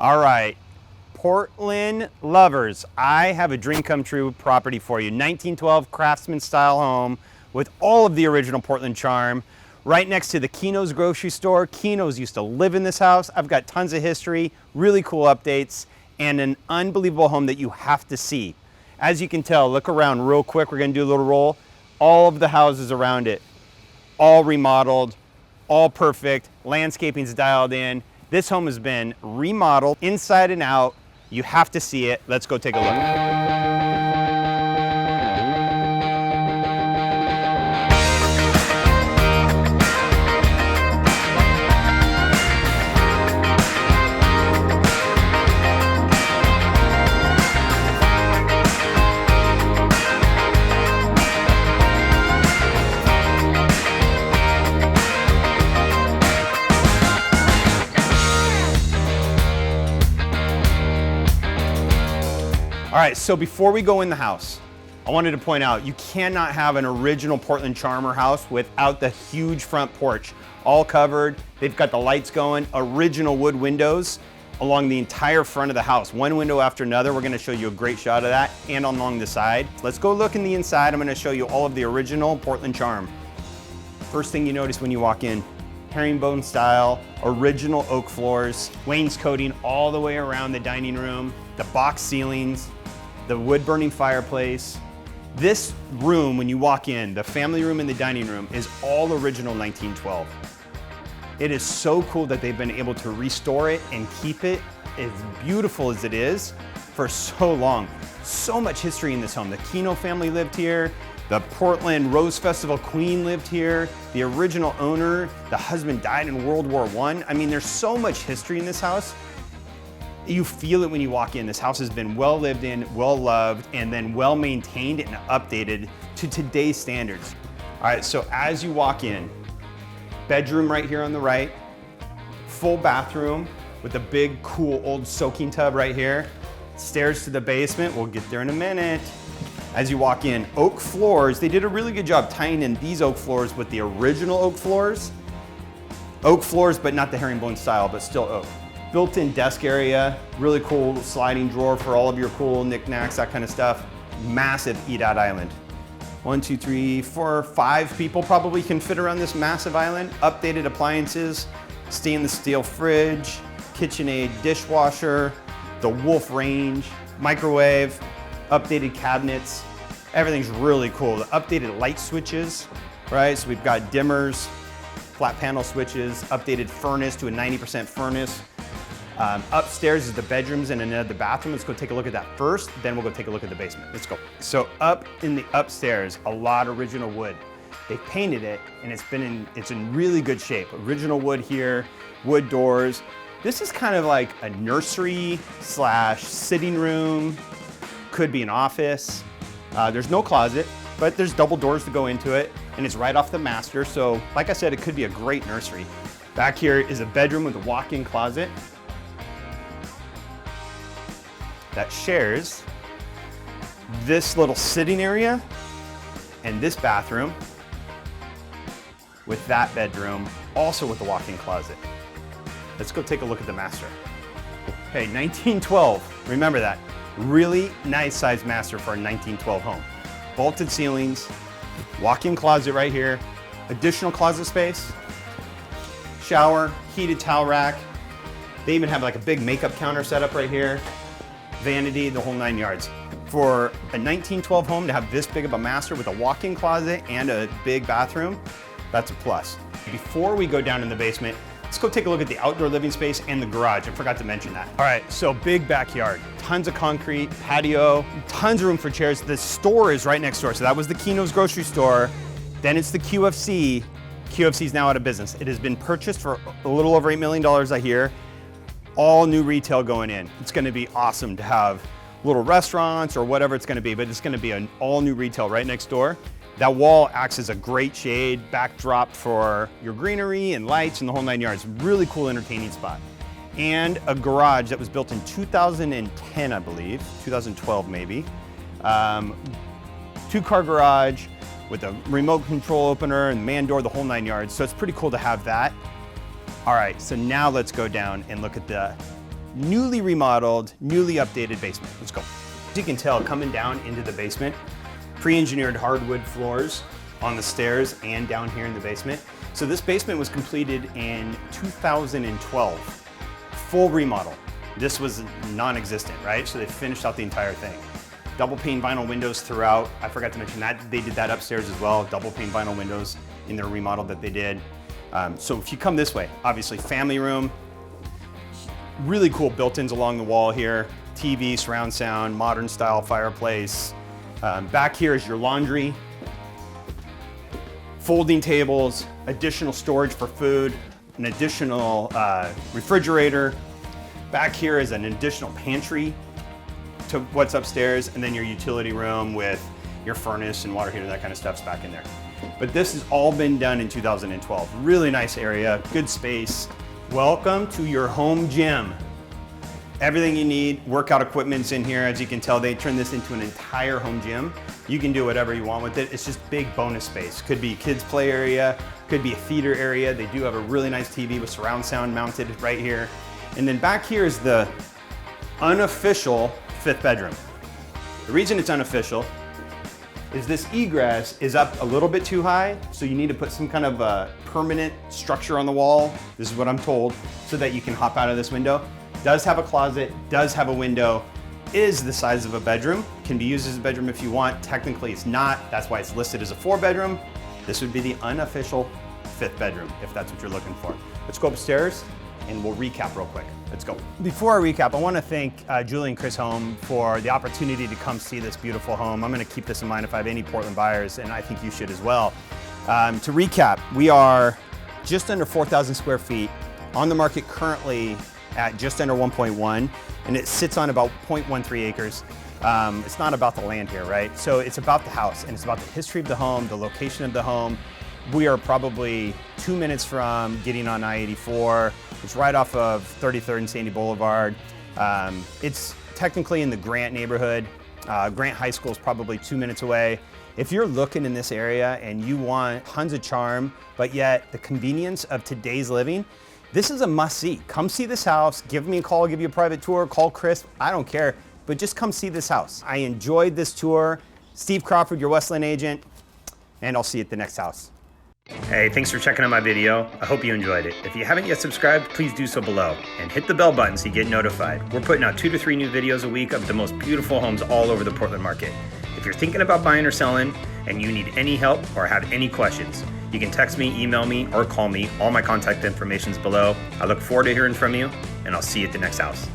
All right, Portland lovers, I have a dream come true property for you. 1912 Craftsman style home with all of the original Portland charm. Right next to the Keno's grocery store. Keno's used to live in this house. I've got tons of history, really cool updates, and an unbelievable home that you have to see. As you can tell, look around real quick. We're gonna do a little roll. All of the houses around it, all remodeled, all perfect. Landscaping's dialed in. This home has been remodeled inside and out. You have to see it. Let's go take a look. All right, so before we go in the house, I wanted to point out, you cannot have an original Portland Charmer house without the huge front porch. All covered, they've got the lights going, original wood windows along the entire front of the house. One window after another. We're gonna show you a great shot of that and along the side. Let's go look in the inside. I'm gonna show you all of the original Portland charm. First thing you notice when you walk in, herringbone style, original oak floors, wainscoting all the way around the dining room, the box ceilings, the wood burning fireplace. This room, when you walk in, the family room and the dining room, is all original 1912. It is so cool that they've been able to restore it and keep it as beautiful as it is for so long. So much history in this home. The Keno family lived here. The Portland Rose Festival Queen lived here. The original owner, the husband died in World War I. I mean, there's so much history in this house. You feel it when you walk in. This house has been well lived in, well loved, and then well maintained and updated to today's standards. All right, so as you walk in, bedroom right here on the right, full bathroom with a big, cool old soaking tub right here. Stairs to the basement, we'll get there in a minute. As you walk in, oak floors. They did a really good job tying in these oak floors with the original oak floors. Oak floors, but not the herringbone style, but still oak. Built-in desk area, really cool sliding drawer for all of your cool knickknacks, that kind of stuff. Massive eat-out island. 1, 2, 3, 4, 5 people probably can fit around this massive island. Updated appliances, stainless steel fridge, KitchenAid dishwasher, the Wolf range, microwave, updated cabinets. Everything's really cool. The updated light switches, right? So we've got dimmers, flat panel switches, updated furnace to a 90% furnace. Upstairs is the bedrooms and another bathroom. Let's go take a look at that first, then we'll go take a look at the basement. Let's go. So up in the upstairs, a lot of original wood. They painted it and it's in really good shape. Original wood here, wood doors. This is kind of like a nursery / sitting room, could be an office. There's no closet, but there's double doors to go into it and it's right off the master. So like I said, it could be a great nursery. Back here is a bedroom with a walk-in closet that shares this little sitting area and this bathroom with that bedroom, also with the walk-in closet. Let's go take a look at the master. Okay, 1912, remember that. Really nice size master for a 1912 home. Vaulted ceilings, walk-in closet right here, additional closet space, shower, heated towel rack. They even have like a big makeup counter set up right here. Vanity, the whole 9 yards. For a 1912 home to have this big of a master with a walk-in closet and a big bathroom, that's a plus. Before we go down in the basement, let's go take a look at the outdoor living space and the garage. I forgot to mention that. All right, so big backyard, tons of concrete, patio, tons of room for chairs. The store is right next door. So that was the Keno's grocery store. Then it's the QFC. QFC is now out of business. It has been purchased for a little over $8 million, I hear. All new retail going in. It's gonna be awesome to have little restaurants or whatever it's gonna be, but it's gonna be an all new retail right next door. That wall acts as a great shade, backdrop for your greenery and lights and the whole 9 yards. Really cool entertaining spot. And a garage that was built in 2010, I believe, 2012 maybe. 2-car garage with a remote control opener and man door, the whole 9 yards. So it's pretty cool to have that. All right, so now let's go down and look at the newly remodeled, newly updated basement. Let's go. As you can tell, coming down into the basement, pre-engineered hardwood floors on the stairs and down here in the basement. So this basement was completed in 2012, full remodel. This was non-existent, right? So they finished out the entire thing. Double pane vinyl windows throughout. I forgot to mention that they did that upstairs as well. Double pane vinyl windows in their remodel that they did. So if you come this way, obviously family room, really cool built-ins along the wall here. TV, surround sound, modern style fireplace. Back here is your laundry, folding tables, additional storage for food, an additional refrigerator. Back here is an additional pantry to what's upstairs, and then your utility room with your furnace and water heater, that kind of stuff's back in there. But this has all been done in 2012. Really nice area, good space. Welcome to your home gym. Everything you need, workout equipment's in here. As you can tell, they turned this into an entire home gym. You can do whatever you want with it. It's just big bonus space. Could be kids play area, could be a theater area. They do have a really nice TV with surround sound mounted right here. And then back here is the unofficial 5th bedroom. The reason it's unofficial is this egress is up a little bit too high, so you need to put some kind of a permanent structure on the wall. This is what I'm told, so that you can hop out of this window. Does have a closet, does have a window, is the size of a bedroom, can be used as a bedroom if you want. Technically it's not, that's why it's listed as a 4-bedroom. This would be the unofficial 5th bedroom, if that's what you're looking for. Let's go upstairs and we'll recap real quick. Let's go. Before I recap, I want to thank Julie and Chris Home for the opportunity to come see this beautiful home. I'm going to keep this in mind if I have any Portland buyers, and I think you should as well. To recap, we are just under 4,000 square feet on the market currently at just under 1.1, and it sits on about 0.13 acres. It's not about the land here, right? So it's about the house, and it's about the history of the home, the location of the home. We are probably 2 minutes from getting on I-84. It's right off of 33rd and Sandy Boulevard. It's technically in the Grant neighborhood. Grant High School is probably 2 minutes away. If you're looking in this area and you want tons of charm, but yet the convenience of today's living, this is a must-see. Come see this house, give me a call, give you a private tour, call Chris, I don't care, but just come see this house. I enjoyed this tour. Steve Crawford, your Westland agent, and I'll see you at the next house. Hey, thanks for checking out my video. I hope you enjoyed it. If you haven't yet subscribed, please do so below and hit the bell button so you get notified. We're putting out 2 to 3 new videos a week of the most beautiful homes all over the Portland market. If you're thinking about buying or selling and you need any help or have any questions, you can text me, email me, or call me. All my contact information is below. I look forward to hearing from you, and I'll see you at the next house.